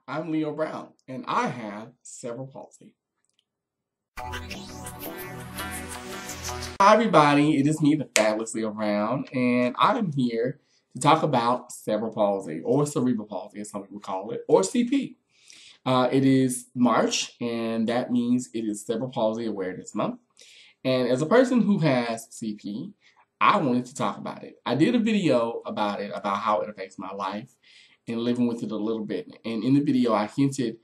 I'm Leo Brown, and I have cerebral palsy. Hi, everybody. It is me, the fabulous Leo Brown, and I'm here to talk about cerebral palsy, or cerebral palsy, as some people call it, or CP. It is March, and that means it is Cerebral Palsy Awareness Month. And as a person who has CP, I wanted to talk about it. I did a video about it, about how it affects my life and living with it a little bit. And in the video, I hinted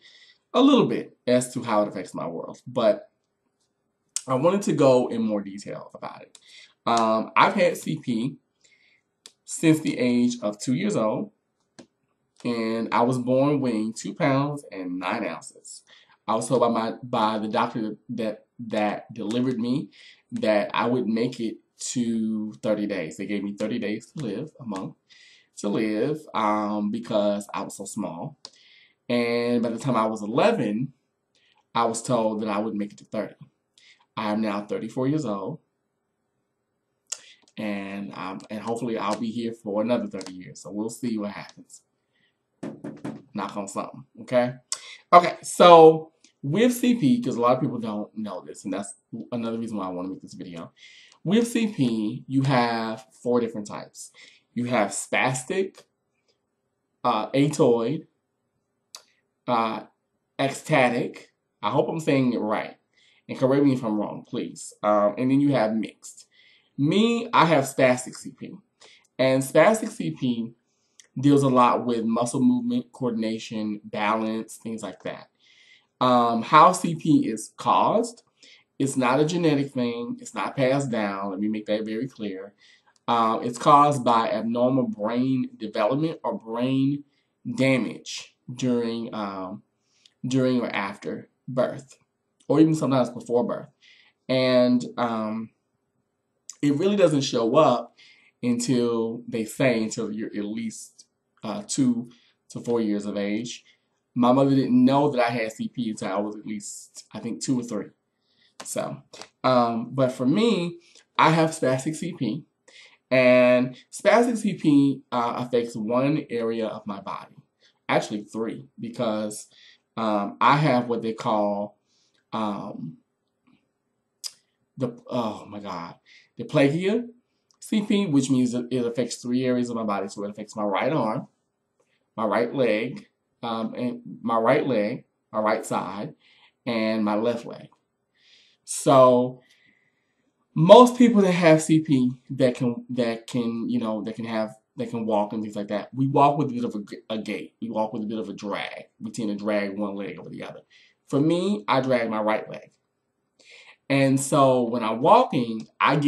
a little bit as to how it affects my world. But I wanted to go in more detail about it. I've had CP since the age of 2 years old, and I was born weighing 2 pounds and 9 ounces. I was told by the doctor that delivered me that I would make it to 30 days. They gave me 30 days to live, a month to live, because I was so small. And by the time I was 11, I was told that I would make it to 30. I am now 34 years old, and hopefully I'll be here for another 30 years. So we'll see what happens. Knock on something, okay? Okay, so with CP, because a lot of people don't know this, and that's another reason why I want to make this video. With CP, you have 4 different types. You have spastic, atoid, ecstatic. I hope I'm saying it right. And correct me if I'm wrong, please. And then you have mixed. Me, I have spastic CP. And spastic CP deals a lot with muscle movement, coordination, balance, things like that. How CP is caused, it's not a genetic thing. It's not passed down. Let me make that very clear. It's caused by abnormal brain development or brain damage during or after birth, or even sometimes before birth. And it really doesn't show up until you're at least 2 to 4 years of age. My mother didn't know that I had CP until I was at least, I think, 2 or 3. So, but for me, I have spastic CP, and spastic CP affects one area of my body, actually 3, because I have what they call the plagia CP, which means that it affects 3 areas of my body. So it affects my right arm, my right leg, my right side, and my left leg. So most people that have CP that can walk and things like that, we walk with a bit of a gait. We walk with a bit of a drag. We tend to drag one leg over the other. For me, I drag my right leg. And so when I'm walking, I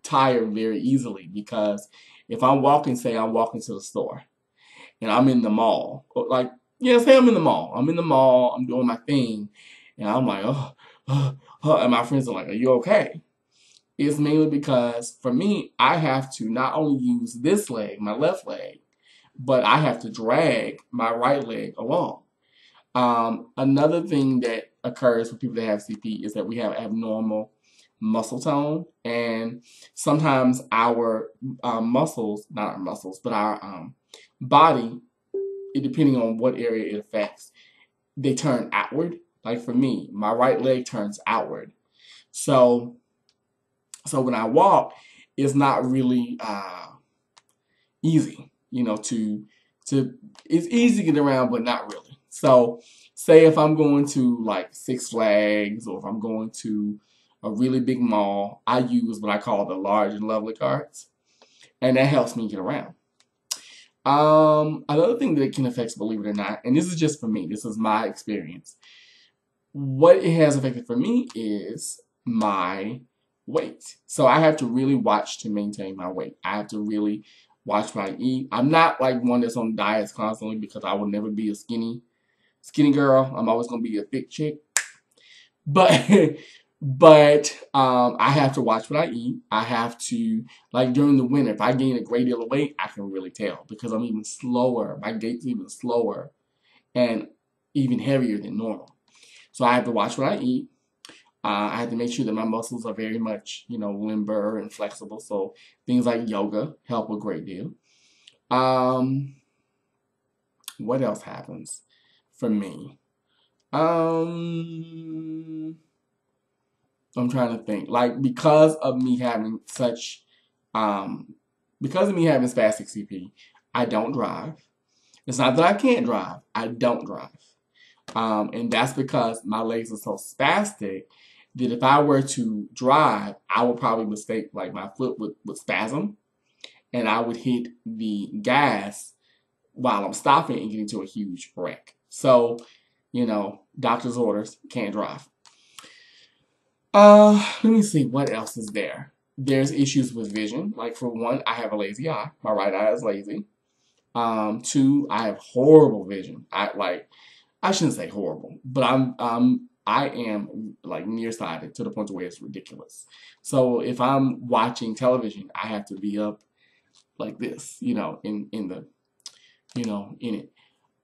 tire very easily, because if I'm walking, say I'm walking to the store and I'm in the mall, say I'm in the mall. I'm in the mall, I'm doing my thing, and I'm like, and my friends are like, are you okay? It's mainly because, for me, I have to not only use this leg, my left leg, but I have to drag my right leg along. Another thing that occurs with people that have CP is that we have abnormal muscle tone, and sometimes our muscles, not our muscles, but our body, depending on what area it affects, they turn outward. Like for me, my right leg turns outward. So when I walk, it's not really easy, it's easy to get around, but not really. So say if I'm going to like Six Flags, or if I'm going to a really big mall, I use what I call the large and lovely carts, and that helps me get around. Another thing that it can affect, believe it or not, and this is just for me, this is my experience. What it has affected for me is my weight. So I have to really watch to maintain my weight. I have to really watch what I eat. I'm not like one that's on diets constantly, because I will never be a skinny girl. I'm always going to be a thick chick. But I have to watch what I eat. I have to, like during the winter, if I gain a great deal of weight, I can really tell, because I'm even slower. My gait's even slower and even heavier than normal. So I have to watch what I eat. I have to make sure that my muscles are very much, limber and flexible. So things like yoga help a great deal. What else happens for me? Um, I'm trying to think. Like because of me having such, um, because of me having spastic CP, I don't drive. It's not that I can't drive. I don't drive. And that's because my legs are so spastic that if I were to drive, I would probably mistake, like my foot would spasm and I would hit the gas while I'm stopping and get into a huge wreck. So, doctor's orders, can't drive. Let me see, what else is there? There's issues with vision. Like for one, I have a lazy eye. My right eye is lazy. Two, I have horrible vision. I shouldn't say horrible, but I am like nearsighted to the point where it's ridiculous. So if I'm watching television, I have to be up like this, in it.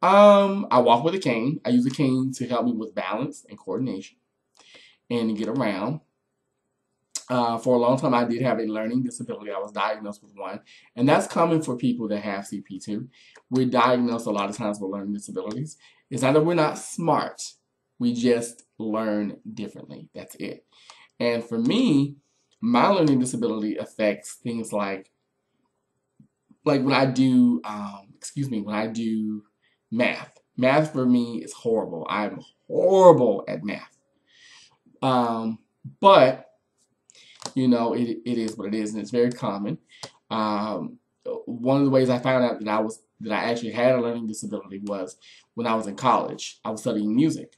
I walk with a cane. I use a cane to help me with balance and coordination and to get around. For a long time, I did have a learning disability. I was diagnosed with one, and that's common for people that have CP2. We're diagnosed a lot of times with learning disabilities. It's not that we're not smart. We just learn differently. That's it. And for me, my learning disability affects things like when I do, when I do math. Math for me is horrible. I'm horrible at math. But it is what it is, and it's very common. One of the ways I found out that I actually had a learning disability was when I was in college. I was studying music,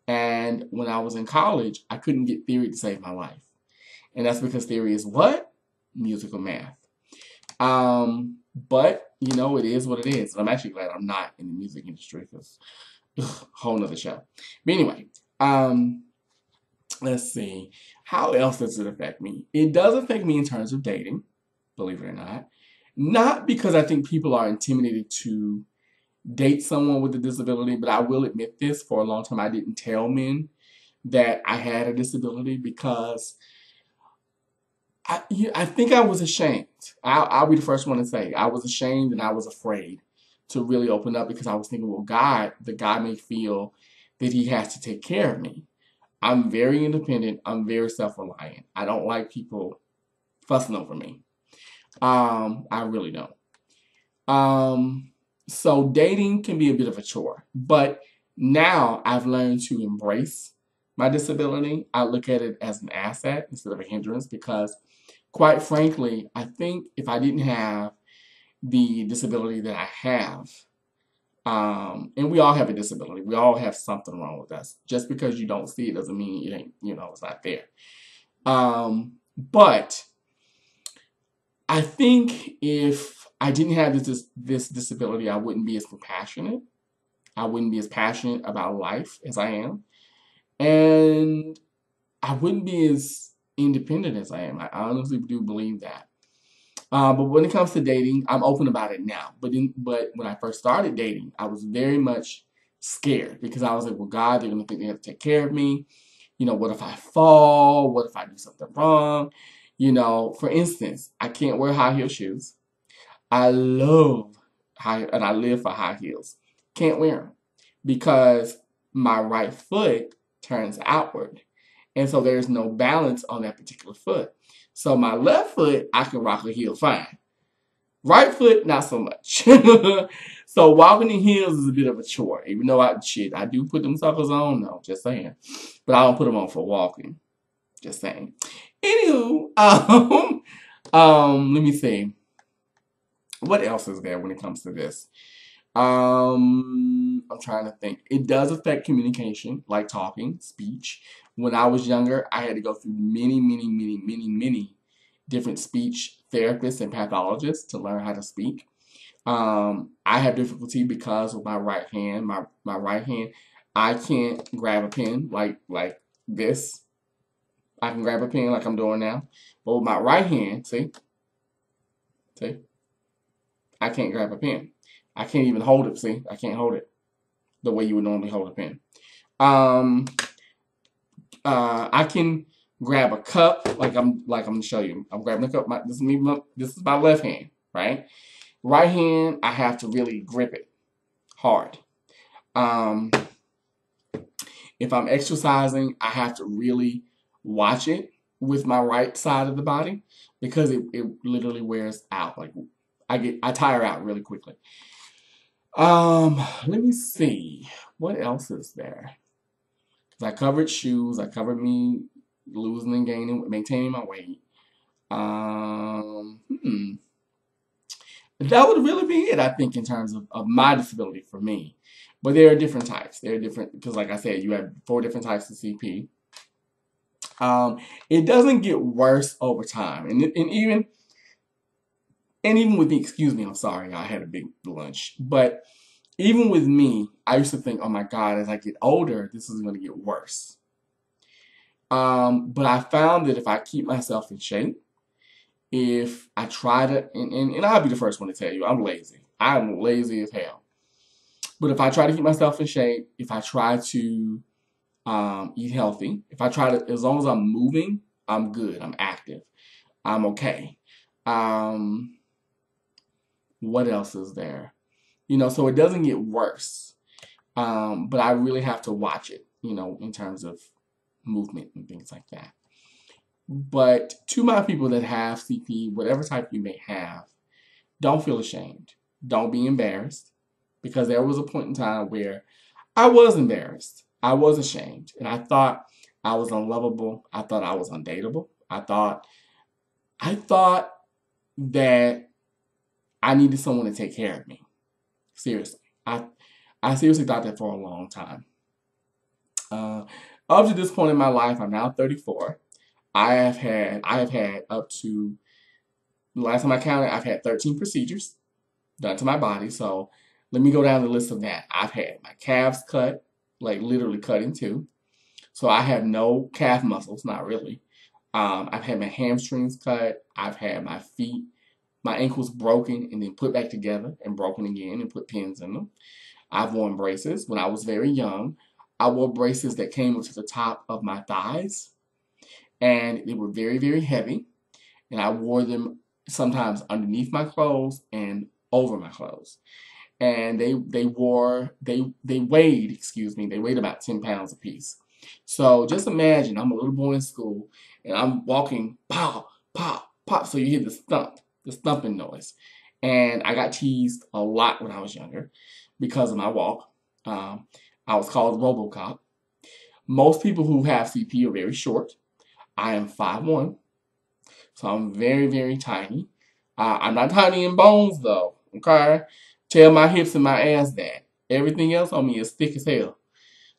and when I was in college, I couldn't get theory to save my life, and that's because theory is what? Musical math. But it is what it is. And I'm actually glad I'm not in the music industry because whole nother show. But anyway, let's see. How else does it affect me? It does affect me in terms of dating, believe it or not. Not because I think people are intimidated to date someone with a disability, but I will admit this, for a long time I didn't tell men that I had a disability because I think I was ashamed. I'll be the first one to say I was ashamed and I was afraid to really open up because I was thinking, well, the guy may feel that he has to take care of me. I'm very independent. I'm very self-reliant. I don't like people fussing over me. I really don't. So dating can be a bit of a chore, but now I've learned to embrace my disability. I look at it as an asset instead of a hindrance because, quite frankly, I think if I didn't have the disability that I have, and we all have a disability. We all have something wrong with us. Just because you don't see it doesn't mean it ain't, it's not there. But I think if I didn't have this disability, I wouldn't be as compassionate. I wouldn't be as passionate about life as I am. And I wouldn't be as independent as I am. I honestly do believe that. But when it comes to dating, I'm open about it now. But when I first started dating, I was very much scared because I was like, well, God, they're going to think they have to take care of me. What if I fall? What if I do something wrong? For instance, I can't wear high heel shoes. I love and I live for high heels. Can't wear them because my right foot turns outward. And so there's no balance on that particular foot. So my left foot, I can rock a heel fine. Right foot, not so much. So walking in heels is a bit of a chore. Even though I do put them suckers on, no, just saying. But I don't put them on for walking. Just saying. Anywho, let me see. What else is there when it comes to this? I'm trying to think. It does affect communication, like talking, speech. When I was younger, I had to go through many different speech therapists and pathologists to learn how to speak. I have difficulty because with my right hand, my right hand, I can't grab a pen like this. I can grab a pen like I'm doing now. But with my right hand, see, I can't grab a pen. I can't even hold it, see? I can't hold it the way you would normally hold a pen. I can grab a cup like I'm gonna show you. I'm grabbing a cup. This is my left hand, right? Right hand, I have to really grip it. hard. Um, if I'm exercising, I have to really watch it with my right side of the body because it literally wears out. Like I tire out really quickly. Let me see. What else is there? 'Cause I covered shoes. I covered me losing and gaining, maintaining my weight. Um, hmm. That would really be it, I think, in terms of my disability for me. But there are different types. There are different, because like I said, you have 4 different types of CP. It doesn't get worse over time. And even with me, excuse me, I'm sorry, I had a big lunch. But even with me, I used to think, oh my God, as I get older, this is going to get worse. But I found that if I keep myself in shape, if I try to, and I'll be the first one to tell you, I'm lazy. I'm lazy as hell. But if I try to keep myself in shape, if I try to eat healthy, if I try to, as long as I'm moving, I'm good. I'm active. I'm okay. Um, what else is there? So it doesn't get worse. But I really have to watch it, in terms of movement and things like that. But to my people that have CP, whatever type you may have, don't feel ashamed. Don't be embarrassed. Because there was a point in time where I was embarrassed. I was ashamed. And I thought I was unlovable. I thought I was undateable. I thought that I needed someone to take care of me. Seriously. I seriously thought that for a long time. Up to this point in my life, I'm now 34. I have had up to, the last time I counted, I've had 13 procedures done to my body. So let me go down the list of that. I've had my calves cut, like literally cut in two. So I have no calf muscles, not really. I've had my hamstrings cut. I've had my feet, my ankles broken and then put back together and broken again and put pins in them. I've worn braces. When I was very young, I wore braces that came up to the top of my thighs. And they were very, very heavy. And I wore them sometimes underneath my clothes and over my clothes. And they weighed, they weighed about 10 pounds apiece. So just imagine I'm a little boy in school and I'm walking, pow, pop, pop. So you hear the thumping noise. And I got teased a lot when I was younger because of my walk. I was called RoboCop. Most people who have CP are very short. I am 5'1", so I'm very, very tiny. I'm not tiny in bones, though, okay? Tell my hips and my ass that. Everything else on me is thick as hell.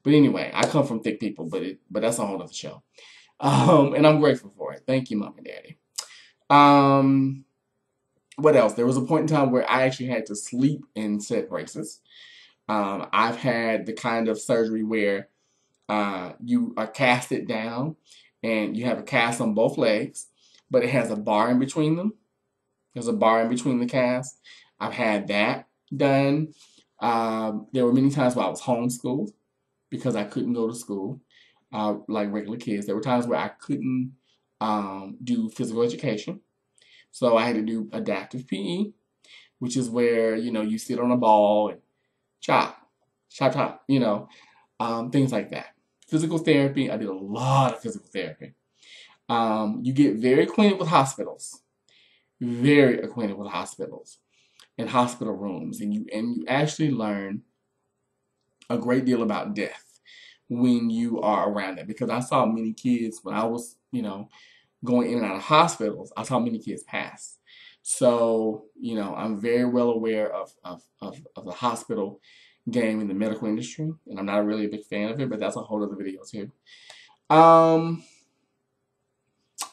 But anyway, I come from thick people, but that's a whole other show. And I'm grateful for it. Thank you, Mom and Daddy. What else? There was a point in time where I actually had to sleep in set braces. I've had the kind of surgery where you are casted down and you have a cast on both legs, but it has a bar in between them. There's a bar in between the casts. I've had that done. There were many times where I was homeschooled because I couldn't go to school like regular kids. There were times where I couldn't do physical education. So I had to do adaptive PE, which is where, you sit on a ball and chop, chop, chop, things like that. Physical therapy, I did a lot of physical therapy. You get very acquainted with hospitals. Very acquainted with hospitals and hospital rooms. And you actually learn a great deal about death when you are around it. Because I saw many kids when I was, going in and out of hospitals, I saw many kids pass. So, I'm very well aware of the hospital game in the medical industry, and I'm not really a big fan of it, but that's a whole other video too.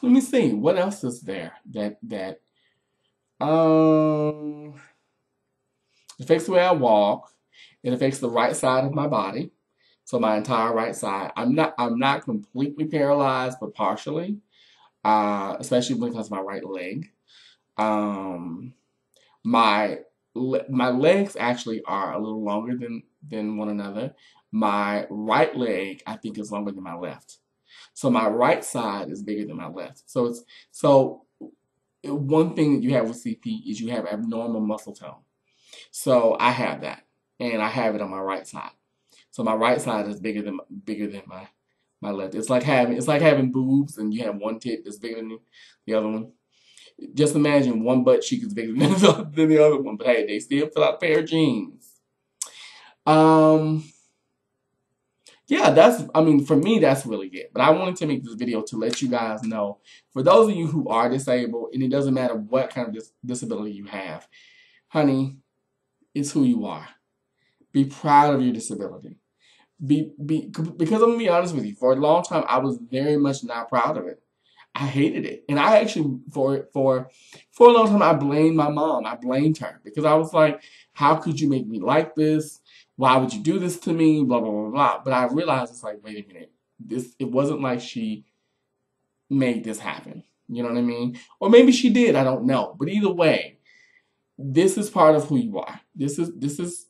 Let me see, what else is there that it affects the way I walk. It affects the right side of my body, so my entire right side. I'm not completely paralyzed, but partially, especially when it comes to my right leg. My legs actually are a little longer than one another. My right leg, I think, is longer than my left. So my right side is bigger than my left. So one thing that you have with CP is you have abnormal muscle tone. So I have that. and I have it on my right side. So my right side is bigger than my left. It's like having boobs and you have one tit that's bigger than the other one. Just imagine one butt cheek is bigger than the other one, but hey, they still fill out a pair of jeans. Um, yeah, for me, that's really it. But I wanted to make this video to let you guys know, for those of you who are disabled, and it doesn't matter what kind of disability you have, honey, it's who you are. Be proud of your disability. Because I'm gonna be honest with you, for a long time, I was very much not proud of it. I hated it. And I actually, for a long time, I blamed my mom. I blamed her because I was like, how could you make me like this? Why would you do this to me? Blah, blah, blah, blah. But I realized it's like, wait a minute. It wasn't like she made this happen. You know what I mean? Or maybe she did. I don't know. But either way, this is part of who you are. This is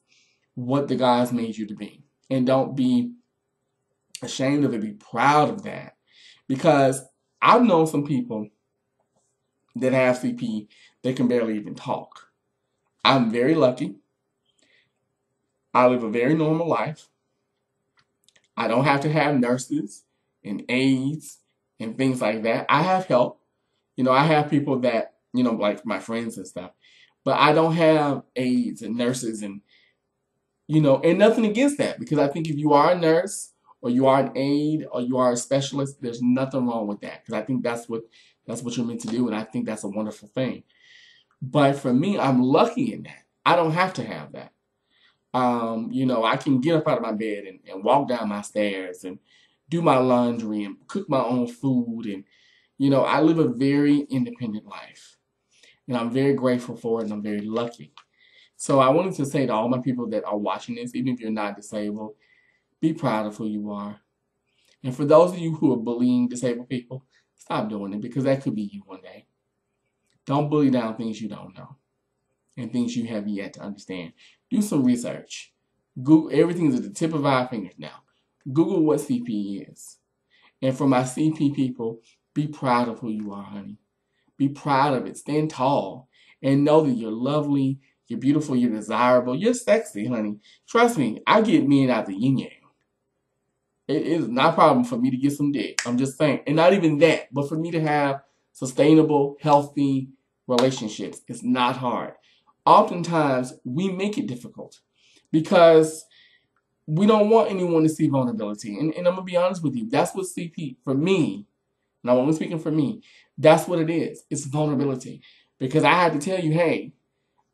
what the God's made you to be. And don't be ashamed of it. Be proud of that. Because I've known some people that have CP that can barely even talk. I'm very lucky. I live a very normal life. I don't have to have nurses and aides and things like that. I have help. I have people that, like my friends and stuff. But I don't have aides and nurses and nothing against that. Because I think if you are a nurse or you are an aide or you are a specialist, there's nothing wrong with that. Because I think that's what you're meant to do. And I think that's a wonderful thing. But for me, I'm lucky in that. I don't have to have that. I can get up out of my bed and walk down my stairs and do my laundry and cook my own food. And, I live a very independent life. And I'm very grateful for it and I'm very lucky. So I wanted to say to all my people that are watching this, even if you're not disabled, be proud of who you are. And for those of you who are bullying disabled people, stop doing it because that could be you one day. Don't bully down things you don't know and things you have yet to understand. Do some research. Google, everything's at the tip of our fingers now. Google what CP is. And for my CP people, be proud of who you are, honey. Be proud of it. Stand tall. And know that you're lovely, you're beautiful, you're desirable, you're sexy, honey. Trust me, I get men out the yin-yang. It is not a problem for me to get some dick. I'm just saying. And not even that, but for me to have sustainable, healthy relationships. It's not hard. Oftentimes, we make it difficult because we don't want anyone to see vulnerability. And I'm going to be honest with you. That's what CP, for me, and I'm only speaking for me, that's what it is. It's vulnerability. Because I had to tell you, hey,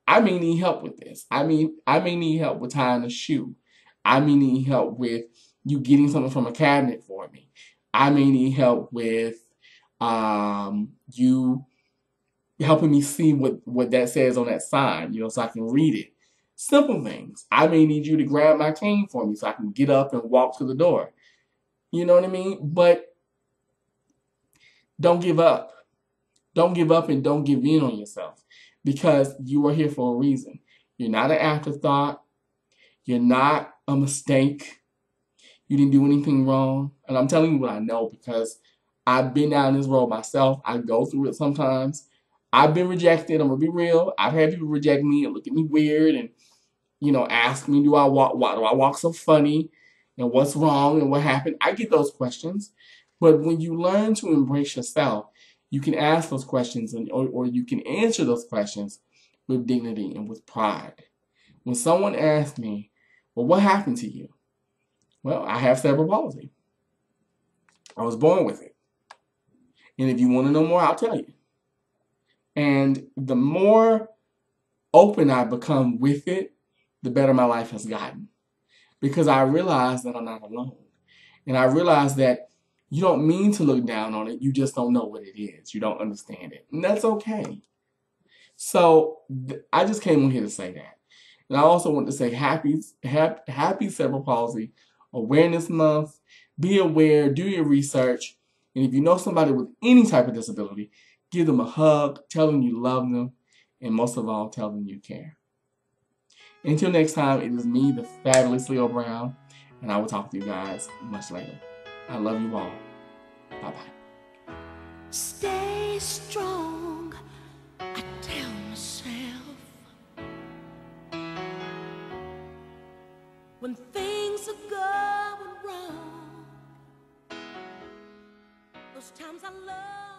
I may need help with this. I may need help with tying a shoe. I may need help with you getting something from a cabinet for me. I may need help with you helping me see what that says on that sign, so I can read it. Simple things. I may need you to grab my cane for me so I can get up and walk to the door. You know what I mean? But don't give up. Don't give up and don't give in on yourself because you are here for a reason. You're not an afterthought. You're not a mistake. You didn't do anything wrong. And I'm telling you what I know because I've been down this road myself. I go through it sometimes. I've been rejected. I'm going to be real. I've had people reject me and look at me weird and, ask me, why do I walk so funny? And what's wrong and what happened? I get those questions. But when you learn to embrace yourself, you can ask those questions or you can answer those questions with dignity and with pride. When someone asks me, well, what happened to you? Well, I have cerebral palsy. I was born with it. And if you want to know more, I'll tell you. And the more open I become with it, the better my life has gotten. Because I realize that I'm not alone. And I realize that you don't mean to look down on it. You just don't know what it is. You don't understand it. And that's okay. So I just came on here to say that. And I also want to say happy Cerebral Palsy Awareness Month. Be aware. Do your research. And if you know somebody with any type of disability, give them a hug. Tell them you love them. And most of all, tell them you care. Until next time, it is me, the fabulous Leo Brown. And I will talk to you guys much later. I love you all. Bye-bye. Stay strong, I tell myself. when things are going wrong. Those times I love